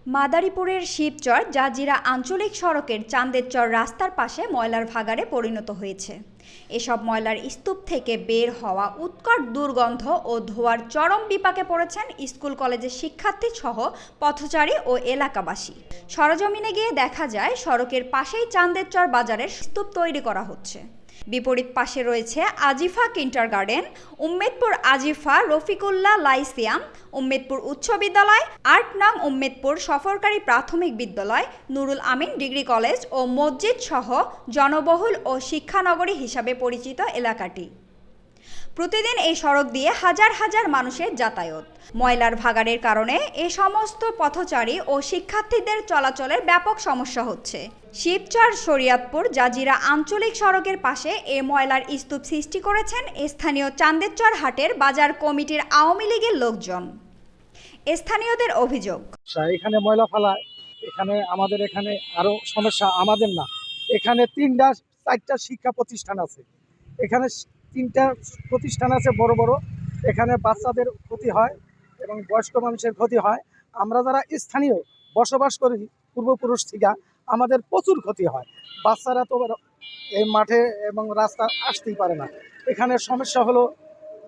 মাদারীপুরের শিবচর জাজিরা আঞ্চলিক সড়কের চান্দেরচর রাস্তার পাশে ময়লার ভাগাড়ে পরিণত হয়েছে। এসব ময়লার স্তূপ থেকে বের হওয়া উৎকট দুর্গন্ধ ও ধোঁয়ার চরম বিপাকে পড়েছেন স্কুল কলেজের শিক্ষার্থী সহ পথচারী ও এলাকাবাসী। সরজমিনে গিয়ে দেখা যায় সড়কের পাশেই চান্দেরচর বাজারের স্তূপ তৈরি করা হচ্ছে। বিপরীত পাশে রয়েছে আজিফা কিন্ডারগার্টেন, উম্মেদপুর আজিফা রফিকুল্লাহ লাইসিয়াম, উম্মেদপুর উচ্চ বিদ্যালয়, ৮ নং উম্মেদপুর সফরকারী প্রাথমিক বিদ্যালয়, নুরুল আমিন ডিগ্রি কলেজ ও মসজিদ সহ জনবহুল ও শিক্ষানগরী হিসাবে পরিচিত এলাকাটি। প্রতিদিন এই সড়ক দিয়ে হাজার হাজার মানুষের যাতায়াত। ময়লার ভাগাড়ের কারণে এ সমস্ত পথচারী ও শিক্ষার্থীদের চলাচলের ব্যাপক সমস্যা হচ্ছে। শিবচর শরিয়াতপুর জাজিরা আঞ্চলিক সড়কের পাশে এ ময়লার স্তূপ সৃষ্টি করেছেন স্থানীয় চান্দেরচর হাটের বাজার কমিটির আওয়ামী লীগের লোকজন। স্থানীয়দের অভিযোগ, এখানে ময়লা ফেলায়, আমাদের এখানে আরো সমস্যা। আমাদের না, এখানে 3-4টা শিক্ষা প্রতিষ্ঠান আছে। এখানে 3টা প্রতিষ্ঠান আছে বড় বড়। এখানে বাচ্চাদের ক্ষতি হয় এবং বয়স্ক মানুষের ক্ষতি হয়। আমরা যারা স্থানীয় বসবাস করি পূর্বপুরুষ থেকে, আমাদের প্রচুর ক্ষতি হয়। বাচ্চারা তো এই মাঠে এবং রাস্তা আসতেই পারে না। এখানে সমস্যা হলো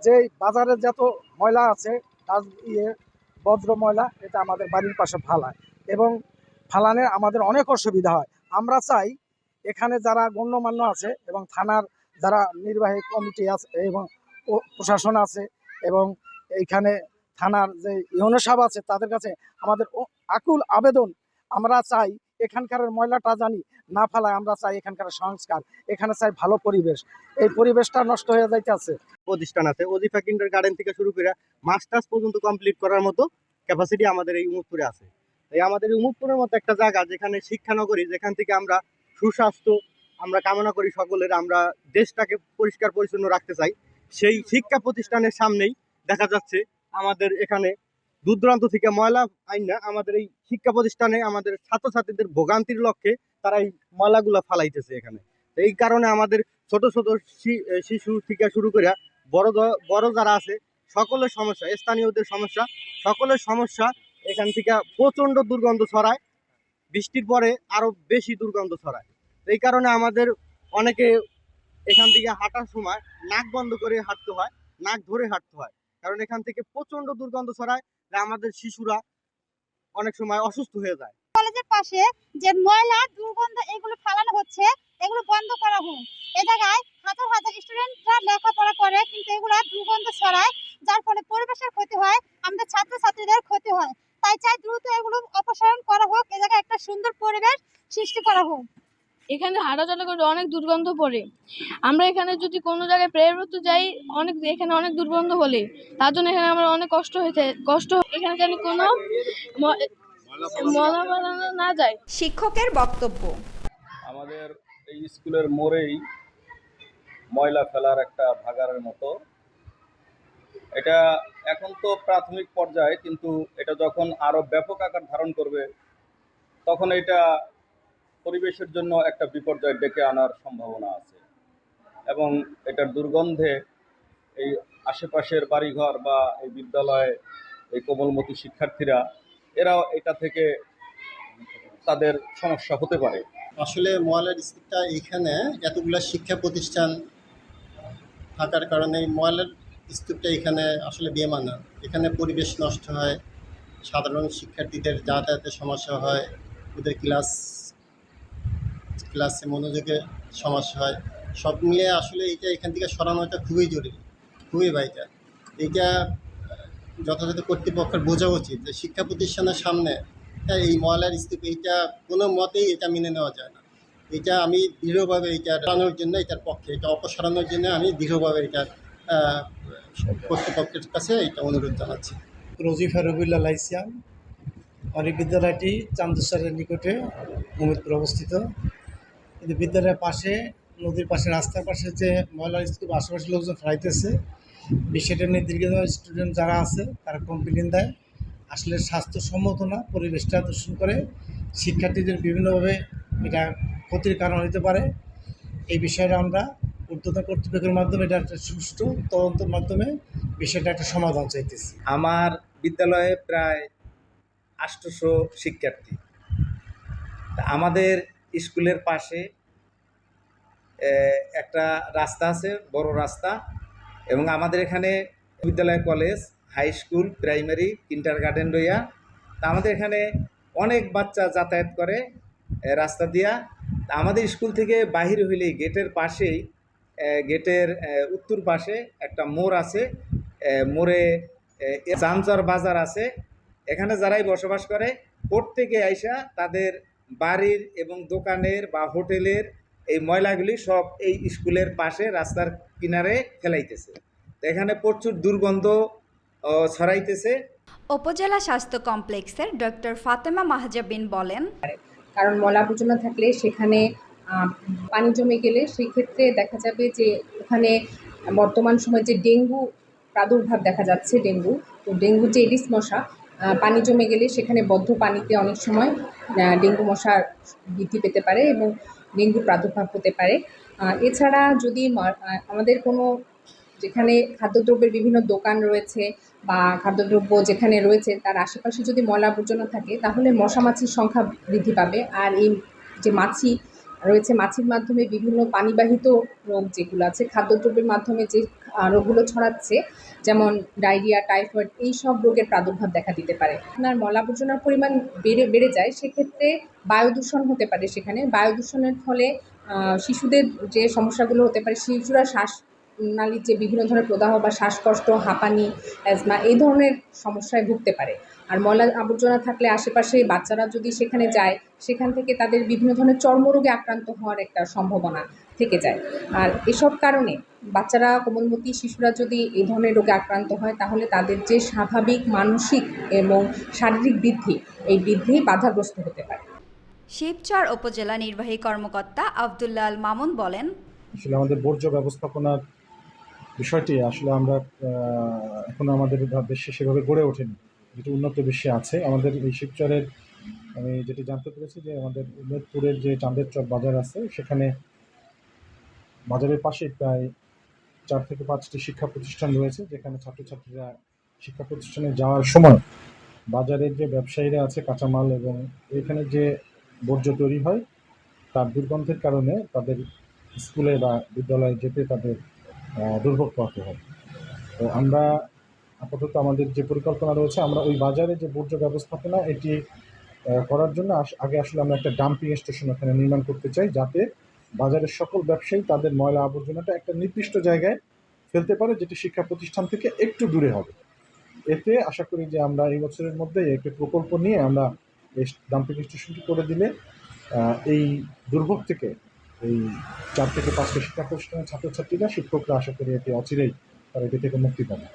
যে বাজারে যত ময়লা আছে, বজ্র ময়লা, এটা আমাদের বাড়ির পাশে ফালায় এবং ফালানে আমাদের অনেক অসুবিধা হয়। আমরা চাই এখানে যারা গণ্যমান্য আছে এবং থানার যারা নির্বাহী কমিটি আছে এবং প্রশাসন আছে এবং এইখানে থানার যে ইউনো সাহেব আছে, তাদের কাছে আমাদের আকুল আবেদন, আমরা চাই এখানকার ময়লাটা জানি না ফেলায়। আমরা চাই এখানকার সংস্কার, এখানে চাই ভালো পরিবেশ। এই পরিবেশটা নষ্ট হয়ে যাইতেছে। প্রতিষ্ঠান আছে, অজিফা কিন্ডারগার্টেন থেকে শুরু করে মাস্টার্স পর্যন্ত কমপ্লিট করার মতো ক্যাপাসিটি আমাদের এই উমুদপুরে আছে। তাই আমাদের উমুদপুরের মতো একটা জায়গা যেখানে শিক্ষানগরী, যেখান থেকে আমরা সুস্বাস্থ্য আমরা কামনা করি সকলের, আমরা দেশটাকে পরিষ্কার পরিচ্ছন্ন রাখতে চাই, সেই শিক্ষা প্রতিষ্ঠানের সামনেই দেখা যাচ্ছে আমাদের এখানে দূর দূরান্ত থেকে ময়লা আইনা আমাদের এই শিক্ষা প্রতিষ্ঠানে আমাদের ছাত্রছাত্রীদের ভোগান্তির লক্ষ্যে তারা এই ময়লাগুলো ফালাইতেছে এখানে। এই কারণে আমাদের ছোট ছোট শিশু থেকে শুরু করে বড় যারা আছে সকলের সমস্যা, স্থানীয়দের সমস্যা, সকলের সমস্যা। এখান থেকে প্রচণ্ড দুর্গন্ধ ছড়ায়, বৃষ্টির পরে আরো বেশি দুর্গন্ধ ছড়ায়। এই কারণে আমাদের অনেকে এখান থেকে হাঁটার সময় নাক বন্ধ করে হাঁটতে হয়, নাক ধরে হাঁটতে হয়, কারণ এখান থেকে প্রচণ্ড দুর্গন্ধ ছড়ায়। আমাদের শিশুরা অনেক সময় অসুস্থ হয়ে যায়। কলেজের পাশে যে ময়লা দুর্গন্ধ এগুলো ফেলানো হচ্ছে, এগুলো বন্ধ করা হোক। এ জায়গায় হাজার হাজার স্টুডেন্টরা লেখাপড়া করে, কিন্তু এগুলো দুর্গন্ধ ছড়ায়, যার ফলে পরিবেশের ক্ষতি হয়, আমাদের ছাত্রছাত্রীদের ক্ষতি হয়। তাই চাই দ্রুত এগুলো অপসারণ করা হোক, এ জায়গায় একটা সুন্দর পরিবেশ সৃষ্টি করা হোক। এখানে হাঁটাচলা করে অনেক দুর্গন্ধ পড়ে। আমরা এখানে যদি কোনো জায়গায় প্রেয়ার করতে যাই, এখানে অনেক দুর্গন্ধ বলে, তার জন্য এখানে আমার অনেক কষ্ট এখানে যেন কোনো ময়লা ফেলানো না যায়। শিক্ষকের বক্তব্য, আমাদের এই স্কুলের মোড়েই ময়লা ফেলার একটা ভাগাড়ের মতো। এটা এখন তো প্রাথমিক পর্যায়ে, কিন্তু এটা যখন আরো ব্যাপক আকার ধারণ করবে তখন এটা পরিবেশের জন্য একটা বিপর্যয় ডেকে আনার সম্ভাবনা আছে এবং এটার দুর্গন্ধে এই আশেপাশের বাড়িঘর বা এই বিদ্যালয়ে এই কোমলমতি শিক্ষার্থীরা এরাও এটা থেকে তাদের সমস্যা হতে পারে। আসলে ময়লার স্তূপটা এইখানে এতগুলো শিক্ষা প্রতিষ্ঠান থাকার কারণে ময়লার স্তূপটা এখানে আসলে বেমানান। এখানে পরিবেশ নষ্ট হয়, সাধারণ শিক্ষার্থীদের যাতায়াতের সমস্যা হয়, ওদের ক্লাসে মনোযোগে সমস্যা হয়। সব মিলে আসলে এখান থেকে সরানোটা খুবই জরুরি, খুবই ভাইটাল। এইটা যথাযথ কর্তৃপক্ষের বোঝা উচিত যে শিক্ষা প্রতিষ্ঠানের সামনে এই ময়লার স্তূপ, এইটা কোনো মতেই এটা মেনে নেওয়া যায় না। এটা আমি দৃঢ়ভাবে এটা সরানোর জন্য, এটার পক্ষে, এটা অপসারণের জন্য আমি দৃঢ়ভাবে এটা কর্তৃপক্ষের কাছে এটা অনুরোধ জানাচ্ছি। অজিফা রফিকুল্লাহ লাইসিয়াম, আমার এই বিদ্যালয়টি চান্দেরচরের নিকটে উম্মেদপুর অবস্থিত। কিন্তু বিদ্যালয়ের পাশে, নদীর পাশে, রাস্তার পাশে যে ময়লার স্তূপ আশেপাশের লোকজন ফেলাইতেছে, বিষয়টা নিয়ে দীর্ঘদিন স্টুডেন্ট যারা আছে তারা কমপ্লেন দেয়। আসলে স্বাস্থ্যসম্মত না, পরিবেশটা দূষণ করে, শিক্ষার্থীদের বিভিন্নভাবে এটা ক্ষতির কারণ হতে পারে। এই বিষয়টা আমরা ঊর্ধ্বতন কর্তৃপক্ষের মাধ্যমে এটা একটা সুষ্ঠু তদন্তের মাধ্যমে বিষয়টা একটা সমাধান চাইতেছি। আমার বিদ্যালয়ে প্রায় 800 শিক্ষার্থী। তা আমাদের স্কুলের পাশে একটা রাস্তা আছে, বড় রাস্তা, এবং আমাদের এখানে বিদ্যালয়, college, high school, primary, kindergarten লইয়া। তা আমাদের এখানে অনেক বাচ্চা যাতায়াত করে রাস্তা দিয়া। তা আমাদের স্কুল থেকে বাহির হইলেই গেটের পাশেই, গেটের উত্তর পাশে একটা মোড় আছে। মোড়ে চামচর বাজার আছে। এখানে যারাই বসবাস করে প্রত্যেকে আইসা তাদের বাড়ির এবং দোকানের বা হোটেলের এই ময়লাগুলি সব এই স্কুলের পাশে রাস্তার কিনারে ফেলাইতেছে। তো এখানে প্রচুর দুর্গন্ধ ছড়াইতেছে। উপজেলা স্বাস্থ্য কমপ্লেক্সের ডক্টর ফাতেমা মাহজাবিন বলেন, কারণ ময়লা আবর্জনা থাকলে সেখানে পানি জমে গেলে সেই ক্ষেত্রে দেখা যাবে যে ওখানে বর্তমান সময়ে যে ডেঙ্গু প্রাদুর্ভাব দেখা যাচ্ছে, ডেঙ্গু যে এডিস মশা, পানি জমে গেলে সেখানে বদ্ধ পানিতে অনেক সময় ডেঙ্গু মশা বৃদ্ধি পেতে পারে এবং ডেঙ্গুর প্রাদুর্ভাব হতে পারে। এছাড়া যদি আমাদের কোনো যেখানে খাদ্যদ্রব্যের বিভিন্ন দোকান রয়েছে বা খাদ্যদ্রব্য যেখানে রয়েছে তার আশেপাশে যদি ময়লা আবর্জনা থাকে তাহলে মশা মাছির সংখ্যা বৃদ্ধি পাবে। আর এই যে মাছি রয়েছে, মাছির মাধ্যমে বিভিন্ন পানিবাহিত রোগ যেগুলো আছে, খাদ্যদ্রব্যের মাধ্যমে যে রোগগুলো ছড়াচ্ছে, যেমন ডায়রিয়া, টাইফয়েড, এই সব রোগের প্রাদুর্ভাব দেখা দিতে পারে। আপনার ময়লা আবর্জনার পরিমাণ বেড়ে যায়, সেক্ষেত্রে বায়ু দূষণ হতে পারে। সেখানে বায়ু দূষণের ফলে শিশুদের যে সমস্যাগুলো হতে পারে, শিশুরা শ্বাসনালীর যে বিভিন্ন ধরনের প্রদাহ বা শ্বাসকষ্ট, হাঁপানি, অ্যাজমা এই ধরনের সমস্যায় ভুগতে পারে। আর ময়লা আবর্জনা থাকলে আশেপাশে বাচ্চারা যদি সেখানে যায়, সেখান থেকে তাদের বিভিন্ন ধরনের চর্মরোগে আক্রান্ত হওয়ার একটা সম্ভাবনা থেকে যায়। আর এসব কারণে বাচ্চারা, কোমলমতি শিশুরা যদি এই ধরনের রোগে আক্রান্ত হয় তাহলে তাদের যে স্বাভাবিক মানসিক এবং শারীরিক বৃদ্ধি, এই বৃদ্ধি বাধাগ্রস্ত হতে পারে। শিবচর উপজেলা নির্বাহী কর্মকর্তা আব্দুল্লাহ আল মামুন বলেন, আসলে আমাদের বর্জ্য ব্যবস্থাপনার বিষয়টি আসলে আমরা এখনো আমাদের দেশে সেভাবে গড়ে ওঠেনি, যেটি উন্নত বিশ্বে আছে। আমাদের এই শিবচরের আমি যেটি জানতে পেরেছি যে আমাদের উমেদপুরের যে চাঁদের চক বাজার আছে, সেখানে বাজারের পাশে প্রায় 4 থেকে 5টি শিক্ষা প্রতিষ্ঠান রয়েছে, যেখানে ছাত্রছাত্রীরা শিক্ষা প্রতিষ্ঠানে যাওয়ার সময় বাজারের যে ব্যবসায়ীরা আছে কাঁচামাল এবং এখানে যে বর্জ্য তৈরি হয় তার দুর্গন্ধের কারণে তাদের স্কুলে বা বিদ্যালয়ে যেতে তাদের দুর্ভোগ পোহাতে হয়। তো আমরা আপাতত আমাদের যে পরিকল্পনা রয়েছে, আমরা ওই বাজারে যে বর্জ্য ব্যবস্থাপনা এটি করার জন্য আগে আসলে আমরা একটা ডাম্পিং স্টেশন ওখানে নির্মাণ করতে চাই, যাতে বাজারের সকল ব্যবসায়ী তাদের ময়লা আবর্জনাটা একটা নির্দিষ্ট জায়গায় ফেলতে পারে, যেটি শিক্ষা প্রতিষ্ঠান থেকে একটু দূরে হবে। এতে আশা করি যে আমরা এই বছরের মধ্যেই একটি প্রকল্প নিয়ে আমরা এই ডাম্পিং স্টেশনটি করে দিলে এই দুর্ভোগ থেকে এই 4 থেকে 5টি শিক্ষা প্রতিষ্ঠানের ছাত্রছাত্রীরা, শিক্ষকরা আশা করি এটি অচিরেই তারা এটি থেকে মুক্তি পাবে।